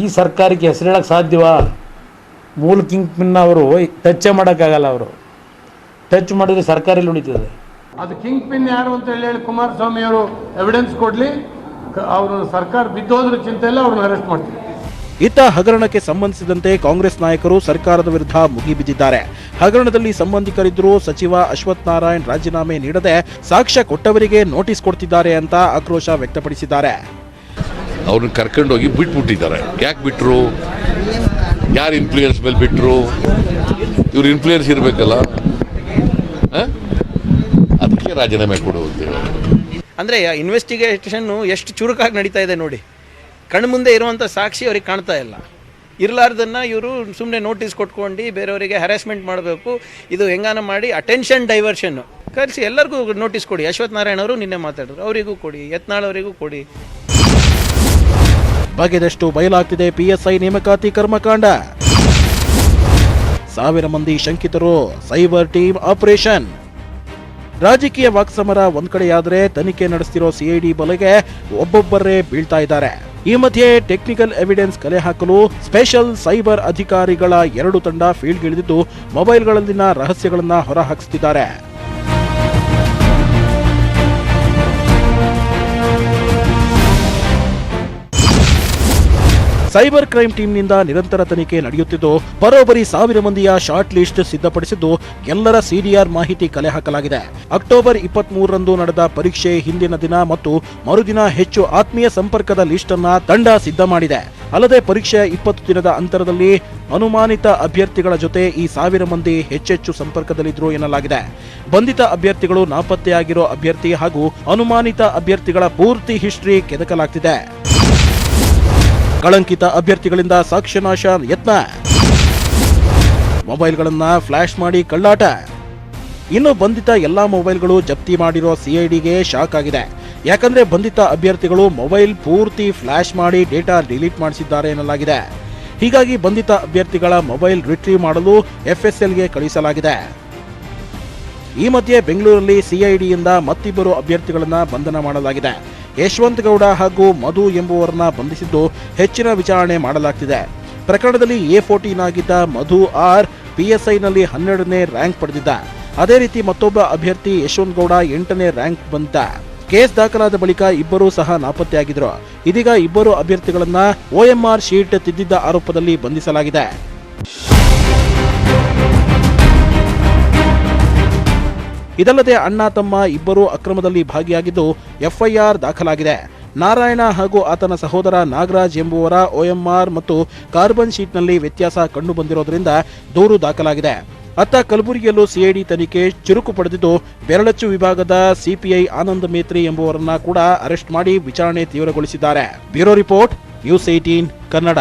ಈ ಸರ್ಕಾರಕ್ಕೆ ಹೆಸರು ಹೇಳಕ್ಕೆ ಸಾಧ್ಯವಾ? ಮೂಲ ಕಿಂಗ್ ಪಿನ್ ಅವರು ಟಚ್ ಮಾಡೋಕ್ಕಾಗಲ್ಲ. ಅವರು ಟಚ್ ಮಾಡಿದ್ರೆ ಸರ್ಕಾರಿ ಉಳಿತದೆ. ಅದು ಕಿಂಗ್ ಪಿನ್ ಯಾರು ಅಂತ ಹೇಳಿ ಕುಮಾರಸ್ವಾಮಿ ಅವರು ಎವಿಡೆನ್ಸ್ ಕೊಡ್ಲಿ, ಅವರು ಸರ್ಕಾರ ಬಿದ್ದೋದ್ರ ಚಿಂತೆಲ್ಲ ಅವ್ರನ್ನ ಅರೆಸ್ಟ್ ಮಾಡ್ತೀವಿ. ಇತ್ತ ಹಗರಣಕ್ಕೆ ಸಂಬಂಧಿಸಿದಂತೆ ಕಾಂಗ್ರೆಸ್ ನಾಯಕರು ಸರ್ಕಾರದ ವಿರುದ್ಧ ಮುಗಿಬಿದ್ದಿದ್ದಾರೆ. ಹಗರಣದಲ್ಲಿ ಸಂಬಂಧಿಕರಿದ್ದರೂ ಸಚಿವ ಅಶ್ವಥ್ ನಾರಾಯಣ್ ರಾಜೀನಾಮೆ ನೀಡದೆ ಸಾಕ್ಷ್ಯ ಕೊಟ್ಟವರಿಗೆ ನೋಟಿಸ್ ಕೊಡ್ತಿದ್ದಾರೆ ಅಂತ ಆಕ್ರೋಶ ವ್ಯಕ್ತಪಡಿಸಿದ್ದಾರೆ. ಅವ್ರನ್ನ ಕರ್ಕೊಂಡೋಗಿ ಬಿಟ್ಬಿಟ್ಟಿದ್ದಾರೆ. ಯಾಕೆ ಬಿಟ್ರು? ಯಾರು ಇನ್ಫ್ಲೂಯೆನ್ಸ್ ಮೇಲೆ ಬಿಟ್ರು? ಇವ್ರು ಇನ್ಫ್ಲೂಯೆನ್ಸ್ ಇರಬೇಕಲ್ಲ, ಅದಕ್ಕೆ ರಾಜೀನಾಮೆ ಕೊಡುವಂತೆ. ಅಂದರೆ ಇನ್ವೆಸ್ಟಿಗೇಷನ್ನು ಎಷ್ಟು ಚುರುಕಾಗಿ ನಡೀತಾ ಇದೆ ನೋಡಿ. ಕಣ್ಮುಂದೆ ಇರುವಂಥ ಸಾಕ್ಷಿ ಅವ್ರಿಗೆ ಕಾಣ್ತಾ ಇಲ್ಲ. ಇರಲಾರ್ದನ್ನು ಇವರು ಸುಮ್ಮನೆ ನೋಟಿಸ್ ಕೊಟ್ಕೊಂಡು ಬೇರೆಯವರಿಗೆ ಹ್ಯಾರಾಸ್ಮೆಂಟ್ ಮಾಡಬೇಕು. ಇದು ಹೆಂಗಾನ ಮಾಡಿ ಅಟೆನ್ಷನ್ ಡೈವರ್ಷನ್ನು ಕರೆಸಿ ಎಲ್ಲರಿಗೂ ನೋಟಿಸ್ ಕೊಡಿ. ಅಶ್ವಥ್ ನಾರಾಯಣ ಅವರು ನಿನ್ನೆ ಮಾತಾಡಿದ್ರು, ಅವರಿಗೂ ಕೊಡಿ, ಯತ್ನಾಳ್ ಅವರಿಗೂ ಕೊಡಿ. ಬಗೆದಷ್ಟು ಬಯಲಾಗ್ತಿದೆ PSI ನೇಮಕಾತಿ ಕರ್ಮಕಾಂಡ. 1000 ಮಂದಿ ಶಂಕಿತರು, ಸೈಬರ್ ಟೀಮ್ ಆಪರೇಷನ್. ರಾಜಕೀಯ ವಾಕ್ಸಮರ ಒಂದ್ ಕಡೆಯಾದ್ರೆ ತನಿಖೆ ನಡೆಸ್ತಿರೋ CID ಬಲೆಗೆ ಒಬ್ಬೊಬ್ಬರೇ ಬೀಳ್ತಾ ಇದ್ದಾರೆ. ಈ ಮಧ್ಯೆ ಟೆಕ್ನಿಕಲ್ ಎವಿಡೆನ್ಸ್ ಕಲೆ ಹಾಕಲು ಸ್ಪೆಷಲ್ ಸೈಬರ್ ಅಧಿಕಾರಿಗಳ 2 ತಂಡ ಫೀಲ್ಡ್ಗಿಳಿದಿದ್ದು ಮೊಬೈಲ್ಗಳಲ್ಲಿನ ರಹಸ್ಯಗಳನ್ನ ಹೊರಹಾಕಿಸುತ್ತಿದ್ದಾರೆ. ಸೈಬರ್ ಕ್ರೈಮ್ ಟೀಮ್ನಿಂದ ನಿರಂತರ ತನಿಖೆ ನಡೆಯುತ್ತಿದ್ದು ಬರೋಬ್ಬರಿ 1000 ಮಂದಿಯ ಶಾರ್ಟ್ ಲಿಸ್ಟ್ ಸಿದ್ಧಪಡಿಸಿದ್ದು ಎಲ್ಲರ CDR ಮಾಹಿತಿ ಕಲೆ ಹಾಕಲಾಗಿದೆ. ಅಕ್ಟೋಬರ್ 23ರಂದು ನಡೆದ ಪರೀಕ್ಷೆ ಹಿಂದಿನ ದಿನ ಮತ್ತು ಮರುದಿನ ಹೆಚ್ಚು ಆತ್ಮೀಯ ಸಂಪರ್ಕದ ಲಿಸ್ಟ್ ಅನ್ನ ತಂಡ ಸಿದ್ಧ ಮಾಡಿದೆ. ಅಲ್ಲದೆ ಪರೀಕ್ಷೆಯ 20 ದಿನದ ಅಂತರದಲ್ಲಿ ಅನುಮಾನಿತ ಅಭ್ಯರ್ಥಿಗಳ ಜೊತೆ ಈ 1000 ಮಂದಿ ಹೆಚ್ಚೆಚ್ಚು ಸಂಪರ್ಕದಲ್ಲಿದ್ರು ಎನ್ನಲಾಗಿದೆ. ಬಂಧಿತ ಅಭ್ಯರ್ಥಿಗಳು, ನಾಪತ್ತೆಯಾಗಿರೋ ಅಭ್ಯರ್ಥಿ ಹಾಗೂ ಅನುಮಾನಿತ ಅಭ್ಯರ್ಥಿಗಳ ಪೂರ್ತಿ ಹಿಸ್ಟರಿ ಕೆದಕಲಾಗ್ತಿದೆ. ಕಳಂಕಿತ ಅಭ್ಯರ್ಥಿಗಳಿಂದ ಸಾಕ್ಷ್ಯನಾಶ ಯತ್ನ, ಮೊಬೈಲ್ಗಳನ್ನ ಫ್ಲಾಶ್ ಮಾಡಿ ಕಳ್ಳಾಟ. ಇನ್ನು ಬಂಧಿತ ಎಲ್ಲಾ ಮೊಬೈಲ್ಗಳು ಜಪ್ತಿ ಮಾಡಿರೋ CIDಗೆ ಶಾಕ್ ಆಗಿದೆ. ಯಾಕಂದ್ರೆ ಬಂಧಿತ ಅಭ್ಯರ್ಥಿಗಳು ಮೊಬೈಲ್ ಪೂರ್ತಿ ಫ್ಲಾಶ್ ಮಾಡಿ ಡೇಟಾ ಡಿಲೀಟ್ ಮಾಡಿಸಿದ್ದಾರೆ ಎನ್ನಲಾಗಿದೆ. ಹೀಗಾಗಿ ಬಂಧಿತ ಅಭ್ಯರ್ಥಿಗಳ ಮೊಬೈಲ್ ರಿಟ್ರೀವ್ ಮಾಡಲು FSLಗೆ ಕಳುಹಿಸಲಾಗಿದೆ. ಈ ಮಧ್ಯೆ ಬೆಂಗಳೂರಲ್ಲಿ CIDಯಿಂದ ಮತ್ತಿಬ್ಬರು ಅಭ್ಯರ್ಥಿಗಳನ್ನ ಬಂಧನ ಮಾಡಲಾಗಿದೆ. ಯಶವಂತ್ ಗೌಡ ಹಾಗೂ ಮಧು ಎಂಬುವರನ್ನ ಬಂಧಿಸಿದ್ದು ಹೆಚ್ಚಿನ ವಿಚಾರಣೆ ಮಾಡಲಾಗ್ತಿದೆ. ಪ್ರಕರಣದಲ್ಲಿ A14 ಆಗಿದ್ದ ಮಧು R PSIನಲ್ಲಿ 12ನೇ ರ್ಯಾಂಕ್ ಪಡೆದಿದ್ದ. ಅದೇ ರೀತಿ ಮತ್ತೊಬ್ಬ ಅಭ್ಯರ್ಥಿ ಯಶವಂತ್ ಗೌಡ 8ನೇ ರ್ಯಾಂಕ್ ಬಂದಿದ್ದ. ಕೇಸ್ ದಾಖಲಾದ ಬಳಿಕ ಇಬ್ಬರೂ ಸಹ ನಾಪತ್ತೆಯಾಗಿದ್ರು. ಇದೀಗ ಇಬ್ಬರು ಅಭ್ಯರ್ಥಿಗಳನ್ನ OMR ಶೀಟ್ ತಿದ್ದಿದ್ದ ಆರೋಪದಲ್ಲಿ ಬಂಧಿಸಲಾಗಿದೆ. ಇದಲ್ಲದೆ ಅಣ್ಣ ತಮ್ಮ ಇಬ್ಬರು ಅಕ್ರಮದಲ್ಲಿ ಭಾಗಿಯಾಗಿದ್ದು FIR ದಾಖಲಾಗಿದೆ. ನಾರಾಯಣ ಹಾಗೂ ಆತನ ಸಹೋದರ ನಾಗರಾಜ್ ಎಂಬುವರ OMR ಮತ್ತು ಕಾರ್ಬನ್ ಶೀಟ್ನಲ್ಲಿ ವ್ಯತ್ಯಾಸ ಕಂಡು ಬಂದಿರೋದ್ರಿಂದ ದೂರು ದಾಖಲಾಗಿದೆ. ಅತ್ತ ಕಲಬುರಗಿಯಲ್ಲೂ CID ತನಿಖೆ ಚುರುಕು ಪಡೆದಿದ್ದು ಬೆರಳಚ್ಚು ವಿಭಾಗದ CPI ಆನಂದ್ ಮೇತ್ರಿ ಎಂಬುವರನ್ನ ಕೂಡ ಅರೆಸ್ಟ್ ಮಾಡಿ ವಿಚಾರಣೆ ತೀವ್ರಗೊಳಿಸಿದ್ದಾರೆ. Bureau report, news 18 Kannada.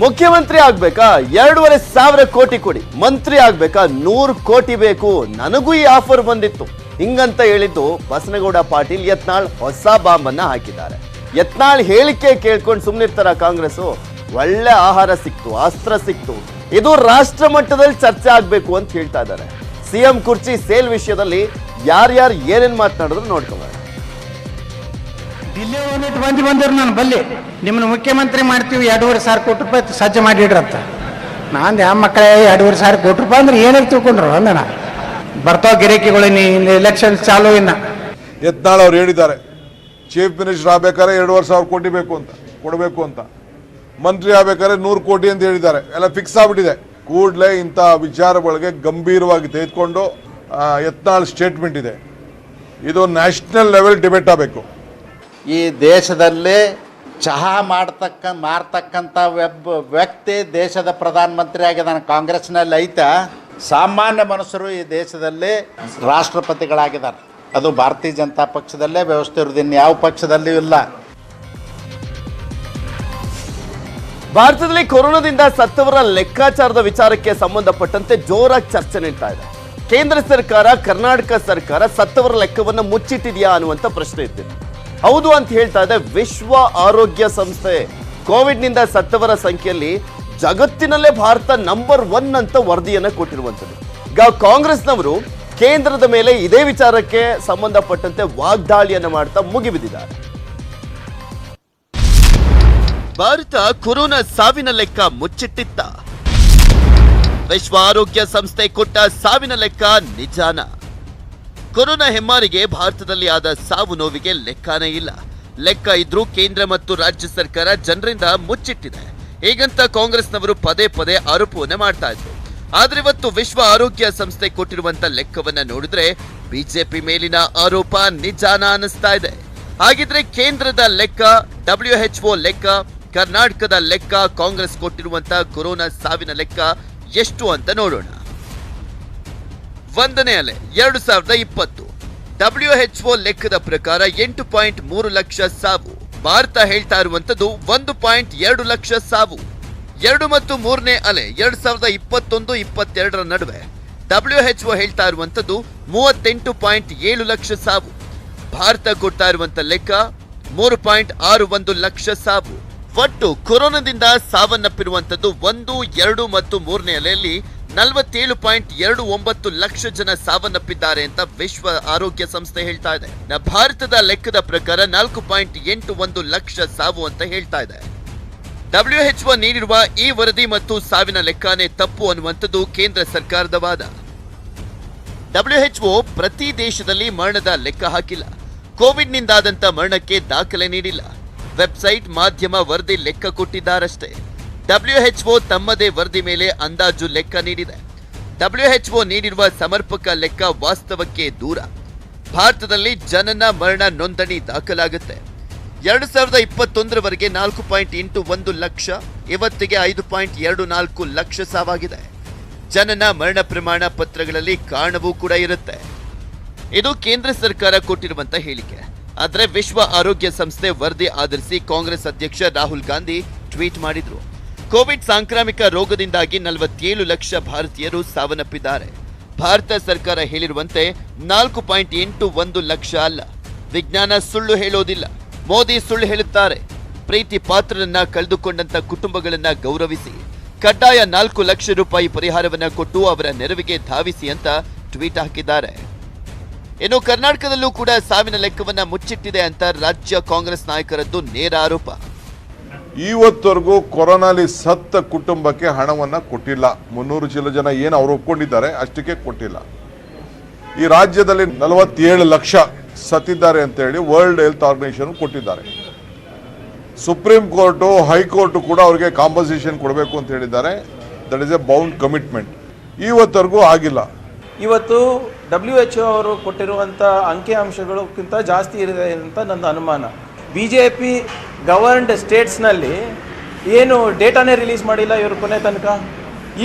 ಮುಖ್ಯಮಂತ್ರಿ ಆಗ್ಬೇಕಾ 2,500 ಕೋಟಿ ಕೊಡಿ, ಮಂತ್ರಿ ಆಗ್ಬೇಕಾ 100 ಕೋಟಿ ಬೇಕು, ನನಗೂ ಈ ಆಫರ್ ಬಂದಿತ್ತು ಹಿಂಗಂತ ಹೇಳಿದ್ದು ಬಸನಗೌಡ ಪಾಟೀಲ್ ಯತ್ನಾಳ್ ಹೊಸ ಬಾಂಬ್ ಅನ್ನ ಹಾಕಿದ್ದಾರೆ. ಯತ್ನಾಳ್ ಹೇಳಿಕೆ ಕೇಳ್ಕೊಂಡು ಸುಮ್ಮನಿರ್ತಾರ ಕಾಂಗ್ರೆಸ್? ಒಳ್ಳೆ ಆಹಾರ ಸಿಕ್ತು, ಅಸ್ತ್ರ ಸಿಕ್ತು, ಇದು ರಾಷ್ಟ್ರ ಮಟ್ಟದಲ್ಲಿ ಚರ್ಚೆ ಆಗ್ಬೇಕು ಅಂತ ಹೇಳ್ತಾ ಇದ್ದಾರೆ. CM ಕುರ್ಚಿ ಸೇಲ್ ವಿಷಯದಲ್ಲಿ ಯಾರ್ಯಾರು ಏನೇನ್ ಮಾತನಾಡಿದ್ರು ನೋಡ್ಕೊಳ್ಳೋಣ. ದಿಲ್ಲಿ ಮಂದಿ ಬಂದರು ನಾನು ಬಲ್ಲಿ ನಿಮ್ಮನ್ನ ಮುಖ್ಯಮಂತ್ರಿ ಮಾಡ್ತೀವಿ, 2,500 ಕೋಟಿ ರೂಪಾಯಿ ಸಜ್ಜು ಮಾಡಿಡ್ರಂತ. ನಾನು ಯಾವ ಮಕ್ಕಳೇ 2,500 ಕೋಟಿ ರೂಪಾಯಿ ಅಂದ್ರೆ ಏನಾಗಿ ತಿಳ್ಕೊಂಡ್ರು ಅಂದಣ ಬರ್ತಾವ ಗಿರಾಕಿಗಳು. ಇನ್ನು ಎಲೆಕ್ಷನ್ ಚಾಲು ಇನ್ನ ಯತ್ನಾಳ್ ಅವ್ರು ಹೇಳಿದ್ದಾರೆ ಚೀಫ್ ಮಿನಿಸ್ಟರ್ ಆಗ್ಬೇಕಾದ್ರೆ 2,500 ಕೋಟಿ ಬೇಕು ಅಂತ ಕೊಡಬೇಕು ಅಂತ, ಮಂತ್ರಿ ಆಗ್ಬೇಕಾದ್ರೆ 100 ಕೋಟಿ ಅಂತ ಹೇಳಿದ್ದಾರೆ. ಎಲ್ಲ ಫಿಕ್ಸ್ ಆಗ್ಬಿಟ್ಟಿದೆ. ಕೂಡಲೇ ಇಂಥ ವಿಚಾರಗಳಿಗೆ ಗಂಭೀರವಾಗಿ ತೆಗೆದುಕೊಂಡು ಯತ್ನಾಳ್ ಸ್ಟೇಟ್ಮೆಂಟ್ ಇದೆ, ಇದು ನ್ಯಾಷನಲ್ ಲೆವೆಲ್ ಡಿಬೇಟ್ ಆಗಬೇಕು. ಈ ದೇಶದಲ್ಲಿ ಚಹಾ ಮಾರ್ತಕ್ಕಂಥ ವ್ಯಕ್ತಿ ದೇಶದ ಪ್ರಧಾನಮಂತ್ರಿ ಆಗಿದ್ದಾನೆ. ಕಾಂಗ್ರೆಸ್ನಲ್ಲಿ ಐತೆ ಸಾಮಾನ್ಯ ಮನುಷ್ಯರು ಈ ದೇಶದಲ್ಲಿ ರಾಷ್ಟ್ರಪತಿಗಳಾಗಿದ್ದಾರೆ. ಅದು ಭಾರತೀಯ ಜನತಾ ಪಕ್ಷದಲ್ಲೇ ವ್ಯವಸ್ಥೆ ಇರೋದು, ಇನ್ಯಾವ ಪಕ್ಷದಲ್ಲಿಯೂ ಇಲ್ಲ. ಭಾರತದಲ್ಲಿ ಕೊರೋನಾದಿಂದ ಸತ್ತವರ ಲೆಕ್ಕಾಚಾರದ ವಿಚಾರಕ್ಕೆ ಸಂಬಂಧಪಟ್ಟಂತೆ ಜೋರಾಗಿ ಚರ್ಚೆ ನಡೀತಾ ಇದೆ. ಕೇಂದ್ರ ಸರ್ಕಾರ, ಕರ್ನಾಟಕ ಸರ್ಕಾರ ಸತ್ತವರ ಲೆಕ್ಕವನ್ನು ಮುಚ್ಚಿಟ್ಟಿದೆಯಾ ಅನ್ನುವಂಥ ಪ್ರಶ್ನೆ ಇದ್ದಿದೆ. ಹೌದು ಅಂತ ಹೇಳ್ತಾ ಇದೆ ವಿಶ್ವ ಆರೋಗ್ಯ ಸಂಸ್ಥೆ. ಕೋವಿಡ್ನಿಂದ ಸತ್ತವರ ಸಂಖ್ಯೆಯಲ್ಲಿ ಜಗತ್ತಿನಲ್ಲೇ ಭಾರತ ನಂಬರ್ 1 ಅಂತ ವರದಿಯನ್ನು ಕೊಟ್ಟಿರುವಂಥದ್ದು. ಈಗ ಕಾಂಗ್ರೆಸ್ನವರು ಕೇಂದ್ರದ ಮೇಲೆ ಇದೇ ವಿಚಾರಕ್ಕೆ ಸಂಬಂಧಪಟ್ಟಂತೆ ವಾಗ್ದಾಳಿಯನ್ನು ಮಾಡ್ತಾ ಮುಗಿಬಿದ್ದಿದ್ದಾರೆ. ಭಾರತ ಕೊರೋನಾ ಸಾವಿನ ಲೆಕ್ಕ ಮುಚ್ಚಿಟ್ಟಿತ್ತ? ವಿಶ್ವ ಆರೋಗ್ಯ ಸಂಸ್ಥೆ ಕೊಟ್ಟ ಸಾವಿನ ಲೆಕ್ಕ ನಿಜಾನ? ಕೊರೋನಾ ಹೆಮ್ಮಾರಿಗೆ ಭಾರತದಲ್ಲಿ ಆದ ಸಾವು ನೋವಿಗೆ ಲೆಕ್ಕನೇ ಇಲ್ಲ. ಲೆಕ್ಕ ಇದ್ರೂ ಕೇಂದ್ರ ಮತ್ತು ರಾಜ್ಯ ಸರ್ಕಾರ ಜನರಿಂದ ಮುಚ್ಚಿಟ್ಟಿದೆ. ಹೀಗಂತ ಕಾಂಗ್ರೆಸ್ನವರು ಪದೇ ಪದೇ ಆರೋಪವನ್ನ ಮಾಡ್ತಾ ಇದ್ರು. ಆದ್ರೆ ಇವತ್ತು ವಿಶ್ವ ಆರೋಗ್ಯ ಸಂಸ್ಥೆ ಕೊಟ್ಟಿರುವಂತ ಲೆಕ್ಕವನ್ನ ನೋಡಿದ್ರೆ ಬಿಜೆಪಿ ಮೇಲಿನ ಆರೋಪ ನಿಜಾನ ಅನಿಸ್ತಾ ಇದೆ. ಹಾಗಿದ್ರೆ ಕೇಂದ್ರದ ಲೆಕ್ಕ, WHO ಲೆಕ್ಕ, ಕರ್ನಾಟಕದ ಲೆಕ್ಕ, ಕಾಂಗ್ರೆಸ್ ಕೊಟ್ಟಿರುವಂತ ಕೊರೋನಾ ಸಾವಿನ ಲೆಕ್ಕ ಎಷ್ಟು ಅಂತ ನೋಡೋಣ. ಒಂದನೇ ಅಲೆ 2020. WHO ಲೆಕ್ಕದ ಪ್ರಕಾರ 8.3 ಲಕ್ಷ ಸಾವು. ಭಾರತ ಹೇಳ್ತಾ ಇರುವಂತದ್ದು 1.2 ಲಕ್ಷ ಸಾವು. 2 ಮತ್ತು 3ನೇ ಅಲೆ 2021-22 ನಡುವೆ WHO ಹೇಳ್ತಾ ಇರುವಂತದ್ದು 38.7 ಲಕ್ಷ ಸಾವು. ಭಾರತ ಕೊಡ್ತಾ ಇರುವಂತ ಲೆಕ್ಕ 3.61 ಲಕ್ಷ ಸಾವು. ಒಟ್ಟು ಕೊರೋನಾದಿಂದ ಸಾವನ್ನಪ್ಪಿರುವಂತದ್ದು 1, 2 ಮತ್ತು 3ನೇ ಅಲೆಯಲ್ಲಿ 47.29 ಲಕ್ಷ ಜನ ಸಾವನ್ನಪ್ಪಿದ್ದಾರೆ ಅಂತ ವಿಶ್ವ ಆರೋಗ್ಯ ಸಂಸ್ಥೆ ಹೇಳ್ತಾ ಇದೆ. ಭಾರತದ ಲೆಕ್ಕದ ಪ್ರಕಾರ 4.81 ಲಕ್ಷ ಸಾವು ಅಂತ ಹೇಳ್ತಾ ಇದೆ. WHO ನೀಡಿರುವ ಈ ವರದಿ ಮತ್ತು ಸಾವಿನ ಲೆಕ್ಕನೇ ತಪ್ಪು ಅನ್ನುವಂಥದ್ದು ಕೇಂದ್ರ ಸರ್ಕಾರದ ವಾದ. WHO ಪ್ರತಿ ದೇಶದಲ್ಲಿ ಮರಣದ ಲೆಕ್ಕ ಹಾಕಿಲ್ಲ. ಕೋವಿಡ್ನಿಂದಾದಂಥ ಮರಣಕ್ಕೆ ದಾಖಲೆ ನೀಡಿಲ್ಲ. ವೆಬ್ಸೈಟ್ ಮಾಧ್ಯಮ ವರದಿ ಲೆಕ್ಕ ಕೊಟ್ಟಿದ್ದಾರಷ್ಟೇ. WHO ತಮ್ಮದೇ ವರದಿ ಮೇಲೆ ಅಂದಾಜು ಲೆಕ್ಕ ನೀಡಿದೆ. WHO ನೀಡಿರುವ ಸಮರ್ಪಕ ಲೆಕ್ಕ ವಾಸ್ತವಕ್ಕೆ ದೂರ. ಭಾರತದಲ್ಲಿ ಜನನ ಮರಣ ನೋಂದಣಿ ದಾಖಲಾಗುತ್ತೆ. 2021 4.81 ಲಕ್ಷ, ಇವತ್ತಿಗೆ 5.24 ಲಕ್ಷ ಸಾವಾಗಿದೆ. ಜನನ ಮರಣ ಪ್ರಮಾಣ ಪತ್ರಗಳಲ್ಲಿ ಕಾರಣವೂ ಕೂಡ ಇರುತ್ತೆ. ಇದು ಕೇಂದ್ರ ಸರ್ಕಾರ ಕೊಟ್ಟಿರುವಂತ ಹೇಳಿಕೆ. ಆದರೆ ವಿಶ್ವ ಆರೋಗ್ಯ ಸಂಸ್ಥೆ ವರದಿ ಆಧರಿಸಿ ಕಾಂಗ್ರೆಸ್ ಅಧ್ಯಕ್ಷ ರಾಹುಲ್ ಗಾಂಧಿ ಟ್ವೀಟ್ ಮಾಡಿದ್ರು. ಕೋವಿಡ್ ಸಾಂಕ್ರಾಮಿಕ ರೋಗದಿಂದಾಗಿ 47 ಲಕ್ಷ ಭಾರತೀಯರು ಸಾವನ್ನಪ್ಪಿದ್ದಾರೆ. ಭಾರತ ಸರ್ಕಾರ ಹೇಳಿರುವಂತೆ 4.81 ಲಕ್ಷ ಅಲ್ಲ. ವಿಜ್ಞಾನ ಸುಳ್ಳು ಹೇಳೋದಿಲ್ಲ. ಮೋದಿ ಸುಳ್ಳು ಹೇಳುತ್ತಾರೆ. ಪ್ರೀತಿ ಪಾತ್ರರನ್ನ ಕಳೆದುಕೊಂಡಂತ ಕುಟುಂಬಗಳನ್ನ ಗೌರವಿಸಿ, ಕಡ್ಡಾಯ 4 ಲಕ್ಷ ರೂಪಾಯಿ ಪರಿಹಾರವನ್ನ ಕೊಟ್ಟು ಅವರ ನೆರವಿಗೆ ಧಾವಿಸಿ ಅಂತ ಟ್ವೀಟ್ ಹಾಕಿದ್ದಾರೆ. ಇನ್ನು ಕರ್ನಾಟಕದಲ್ಲೂ ಕೂಡ ಸಾವಿನ ಲೆಕ್ಕವನ್ನ ಮುಚ್ಚಿಟ್ಟಿದೆ ಅಂತ ರಾಜ್ಯ ಕಾಂಗ್ರೆಸ್ ನಾಯಕರದ್ದು ನೇರ ಆರೋಪ. ಇವತ್ತವರೆಗೂ ಕೊರೋನಾಲಿ ಸತ್ತ ಕುಟುಂಬಕ್ಕೆ ಹಣವನ್ನ ಕೊಟ್ಟಿಲ್ಲ. 300 ಚಿಲ್ಲ ಜನ ಏನು ಅವ್ರು ಒಪ್ಕೊಂಡಿದ್ದಾರೆ ಅಷ್ಟಕ್ಕೆ ಕೊಟ್ಟಿಲ್ಲ. ಈ ರಾಜ್ಯದಲ್ಲಿ 47 ಲಕ್ಷ ಸತ್ತಿದ್ದಾರೆ ಅಂತ ಹೇಳಿ ವರ್ಲ್ಡ್ ಹೆಲ್ತ್ ಆರ್ಗನೈಸೇಷನ್ ಕೊಟ್ಟಿದ್ದಾರೆ. ಸುಪ್ರೀಂ ಕೋರ್ಟು ಹೈಕೋರ್ಟು ಕೂಡ ಅವರಿಗೆ ಕಾಂಪನ್ಸೇಷನ್ ಕೊಡಬೇಕು ಅಂತ ಹೇಳಿದ್ದಾರೆ. That is a bound commitment. ಇವತ್ತವರೆಗೂ ಆಗಿಲ್ಲ. ಇವತ್ತು WHO ಅವರು ಕೊಟ್ಟಿರುವಂಥ ಅಂಕಿಅಂಶಗಳಕ್ಕಿಂತ ಜಾಸ್ತಿ ಇದೆ ಅಂತ ನನ್ನ ಅನುಮಾನ. BJP ಗವರ್ನ್ಡ್ ಸ್ಟೇಟ್ಸ್ನಲ್ಲಿ ಏನು ಡೇಟಾನೇ ರಿಲೀಸ್ ಮಾಡಿಲ್ಲ ಇವರು ಕೊನೆ ತನಕ.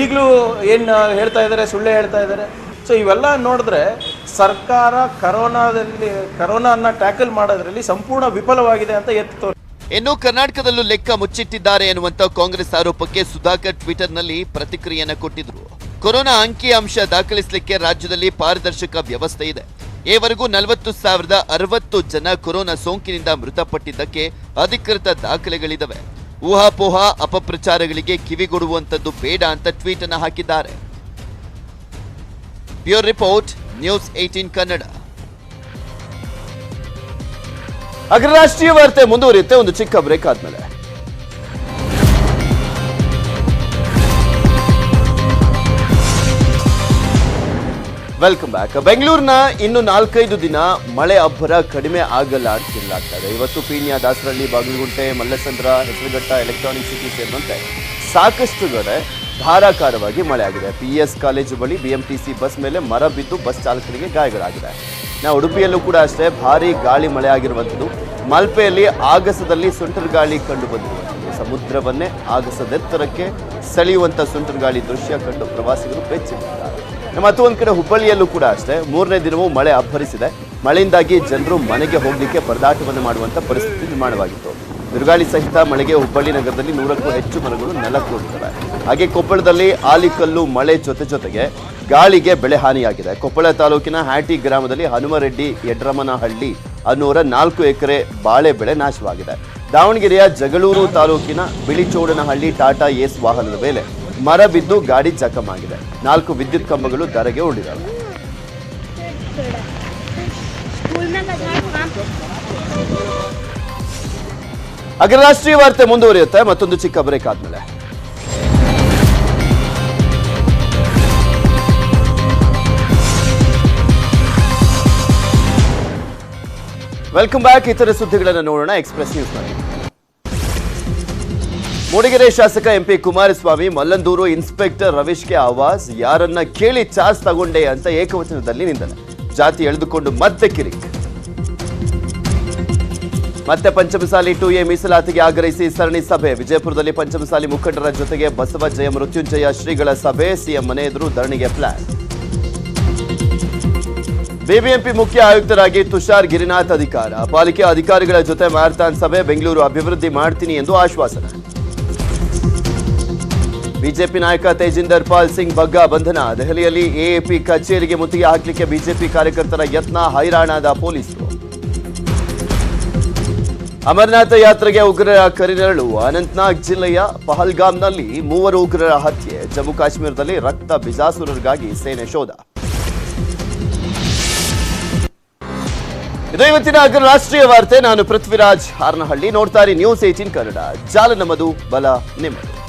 ಈಗಲೂ ಏನು ಹೇಳ್ತಾ ಇದ್ದಾರೆ, ಸುಳ್ಳೇ ಹೇಳ್ತಾ ಇದ್ದಾರೆ. ಸೊ ಇವೆಲ್ಲ ನೋಡಿದ್ರೆ ಸರ್ಕಾರ ಕರೋನಾನ ಟ್ಯಾಕಲ್ ಮಾಡೋದ್ರಲ್ಲಿ ಸಂಪೂರ್ಣ ವಿಫಲವಾಗಿದೆ ಅಂತ ಎತ್ತು. ಇನ್ನು ಕರ್ನಾಟಕದಲ್ಲೂ ಲೆಕ್ಕ ಮುಚ್ಚಿಟ್ಟಿದ್ದಾರೆ ಎನ್ನುವಂತ ಕಾಂಗ್ರೆಸ್ ಆರೋಪಕ್ಕೆ ಸುಧಾಕರ್ ಟ್ವಿಟರ್ನಲ್ಲಿ ಪ್ರತಿಕ್ರಿಯೆಯನ್ನು ಕೊಟ್ಟಿದ್ರು. ಕೊರೋನಾ ಅಂಕಿ ಅಂಶ ದಾಖಲಿಸಲಿಕ್ಕೆ ರಾಜ್ಯದಲ್ಲಿ ಪಾರದರ್ಶಕ ವ್ಯವಸ್ಥೆ ಇದೆ. ಈವರೆಗೂ 40,060 ಜನ ಕೊರೋನಾ ಸೋಂಕಿನಿಂದ ಮೃತಪಟ್ಟಿದ್ದಕ್ಕೆ ಅಧಿಕೃತ ದಾಖಲೆಗಳಿದ್ದಾವೆ. ಊಹಾಪೋಹ ಅಪಪ್ರಚಾರಗಳಿಗೆ ಕಿವಿಗೊಡುವಂತದ್ದು ಬೇಡ ಅಂತ ಟ್ವೀಟ್ ಅನ್ನು ಹಾಕಿದ್ದಾರೆ. Bureau report, news 18 Kannada. ಅಗ್ರರಾಷ್ಟ್ರೀಯ ವಾರ್ತೆ ಮುಂದುವರಿಯುತ್ತೆ ಒಂದು ಚಿಕ್ಕ ಬ್ರೇಕ್ ಆದ್ಮೇಲೆ. Welcome back. ಬೆಂಗಳೂರಿನ ಇನ್ನು 4-5 ದಿನ ಮಳೆ ಅಬ್ಬರ ಕಡಿಮೆ ಆಗಲ್ಲ ಅಂತ ಹೇಳಲಾಗ್ತಾ ಇದೆ. ಇವತ್ತು ಪೀಣ್ಯ, ದಾಸರಳ್ಳಿ, ಬಾಗಲಗುಂಟೆ, ಮಲ್ಲಸಂದ್ರ, ಹೆಸರುಘಟ್ಟ, ಎಲೆಕ್ಟ್ರಾನಿಕ್ ಸಿಟಿ ಸೇರಿದಂತೆ ಸಾಕಷ್ಟು ಕಡೆ ಧಾರಾಕಾರವಾಗಿ ಮಳೆ ಆಗಿದೆ. PES ಕಾಲೇಜು ಬಳಿ BMTC ಬಸ್ ಮೇಲೆ ಮರ ಬಿದ್ದು ಬಸ್ ಚಾಲಕರಿಗೆ ಗಾಯಗಳಾಗಿದೆ. ನಾವು ಉಡುಪಿಯಲ್ಲೂ ಕೂಡ ಅಷ್ಟೇ ಭಾರಿ ಗಾಳಿ ಮಳೆ ಆಗಿರುವಂಥದ್ದು. ಮಲ್ಪೆಯಲ್ಲಿ ಆಗಸದಲ್ಲಿ ಸುಂಟರ್ ಗಾಳಿ ಕಂಡು ಬಂದಿರುವಂಥದ್ದು. ಸಮುದ್ರವನ್ನೇ ಆಗಸದೆತ್ತರಕ್ಕೆ ಸೆಳೆಯುವಂಥ ಸುಂಟರ್ ಗಾಳಿ ದೃಶ್ಯ ಕಂಡು ಪ್ರವಾಸಿಗರು ಬೆಚ್ಚಿದ್ದಾರೆ. ಮತ್ತೊಂದು ಕಡೆ ಹುಬ್ಬಳ್ಳಿಯಲ್ಲೂ ಕೂಡ ಅಷ್ಟೇ 3ನೇ ದಿನವೂ ಮಳೆ ಅಬ್ಬರಿಸಿದೆ. ಮಳೆಯಿಂದಾಗಿ ಜನರು ಮನೆಗೆ ಹೋಗಲಿಕ್ಕೆ ಪರದಾಟವನ್ನು ಮಾಡುವಂಥ ಪರಿಸ್ಥಿತಿ ನಿರ್ಮಾಣವಾಗಿತ್ತು. ಬಿರುಗಾಳಿ ಸಹಿತ ಮಳೆಗೆ ಹುಬ್ಬಳ್ಳಿ ನಗರದಲ್ಲಿ 100ಕ್ಕೂ ಹೆಚ್ಚು ಮರಗಳು ನೆಲಕ್ಕೂಡಿವೆ. ಹಾಗೆ ಕೊಪ್ಪಳದಲ್ಲಿ ಆಲಿಕಲ್ಲು ಮಳೆ ಜೊತೆಗೆ ಗಾಳಿಗೆ ಬೆಳೆ ಹಾನಿಯಾಗಿದೆ. ಕೊಪ್ಪಳ ತಾಲೂಕಿನ ಹ್ಯಾಟಿ ಗ್ರಾಮದಲ್ಲಿ ಹನುಮರೆಡ್ಡಿ ಯಡ್ರಮನಹಳ್ಳಿ ಅನ್ನೋರ 4 ಎಕರೆ ಬಾಳೆ ಬೆಳೆ ನಾಶವಾಗಿದೆ. ದಾವಣಗೆರೆಯ ಜಗಳೂರು ತಾಲೂಕಿನ ಬಿಳಿಚೋಡನಹಳ್ಳಿ ಟಾಟಾ ಏಸ್ ವಾಹನದ ಮೇಲೆ ಮರ ಬಿದ್ದು ಗಾಡಿ ಜಖಮಾಗಿದೆ. 4 ವಿದ್ಯುತ್ ಕಂಬಗಳು ಧರೆಗೆ ಉರುಳಿದವೆ. ಅಗ್ರರಾಷ್ಟ್ರೀಯ ವಾರ್ತೆ ಮುಂದುವರಿಯುತ್ತೆ ಮತ್ತೊಂದು ಚಿಕ್ಕ ಬ್ರೇಕ್ ಆದ್ಮೇಲೆ. Welcome back. ಇತರ ಸುದ್ದಿಗಳನ್ನು ನೋಡೋಣ ಎಕ್ಸ್ಪ್ರೆಸ್ ನ್ಯೂಸ್ನಲ್ಲಿ. ಮೂಡಿಗೆರೆ ಶಾಸಕ MP ಕುಮಾರಸ್ವಾಮಿ ಮಲ್ಲಂದೂರು ಇನ್ಸ್ಪೆಕ್ಟರ್ ರವೀಶ್ಗೆ ಆವಾಜ್, ಯಾರನ್ನ ಕೇಳಿ ಚಾರ್ಜ್ ತಗೊಂಡೆ ಅಂತ ಏಕವಚನದಲ್ಲಿ ನಿಂದನೆ. ಜಾತಿ ಎಳೆದುಕೊಂಡು ಮತ್ತೆ ಕಿರಿಕ್. ಮತ್ತೆ ಪಂಚಮಸಾಲಿ 2A ಮೀಸಲಾತಿಗೆ ಆಗ್ರಹಿಸಿ ಸರಣಿ ಸಭೆ. ವಿಜಯಪುರದಲ್ಲಿ ಪಂಚಮಸಾಲಿ ಮುಖಂಡರ ಜೊತೆಗೆ ಬಸವ ಜಯ ಮೃತ್ಯುಂಜಯ ಶ್ರೀಗಳ ಸಭೆ. CM ಮನೆ ಎದುರು ಧರಣಿಗೆ ಪ್ಲಾನ್. ಬಿಬಿಎಂಪಿ ಮುಖ್ಯ ಆಯುಕ್ತರಾಗಿ ತುಷಾರ್ ಗಿರಿನಾಥ್ ಅಧಿಕಾರ. ಪಾಲಿಕೆ ಅಧಿಕಾರಿಗಳ ಜೊತೆ ಮ್ಯಾರಥಾನ್ ಸಭೆ. ಬೆಂಗಳೂರು ಅಭಿವೃದ್ಧಿ ಮಾಡ್ತೀನಿ ಎಂದು ಆಶ್ವಾಸನೆ. ಬಿಜೆಪಿ ನಾಯಕ ತೇಜಿಂದರ್ ಪಾಲ್ ಸಿಂಗ್ ಬಗ್ಗಾ ಬಂಧನ. ದೆಹಲಿಯಲ್ಲಿ ಎಎಪಿ ಕಚೇರಿಗೆ ಮುತ್ತಿಗೆ ಹಾಕಲಿಕ್ಕೆ ಬಿಜೆಪಿ ಕಾರ್ಯಕರ್ತರ ಯತ್ನ. ಹೈರಾಣಾದ ಪೊಲೀಸರು. ಅಮರನಾಥ ಯಾತ್ರೆಗೆ ಉಗ್ರರ ಕರಿನೆರಳು. ಅನಂತನಾಗ್ ಜಿಲ್ಲೆಯ ಪಹಲ್ಗಾಮ್ನಲ್ಲಿ 3 ಉಗ್ರರ ಹತ್ಯೆ. ಜಮ್ಮು ಕಾಶ್ಮೀರದಲ್ಲಿ ರಕ್ತ ಬಿಜಾಸುರರಿಗಾಗಿ ಸೇನೆ ಶೋಧ. ಇದು ಇವತ್ತಿನ ಅಗ್ರ ರಾಷ್ಟ್ರೀಯ ವಾರ್ತೆ. ನಾನು ಪೃಥ್ವಿರಾಜ್ ಹಾರನಹಳ್ಳಿ. ನೋಡ್ತಾ ಇರಿ ನ್ಯೂಸ್ 18 ಕನ್ನಡ. ಜಾಲ ನಮ್ಮದು, ಬಲ ನಿಮ್ಮದು.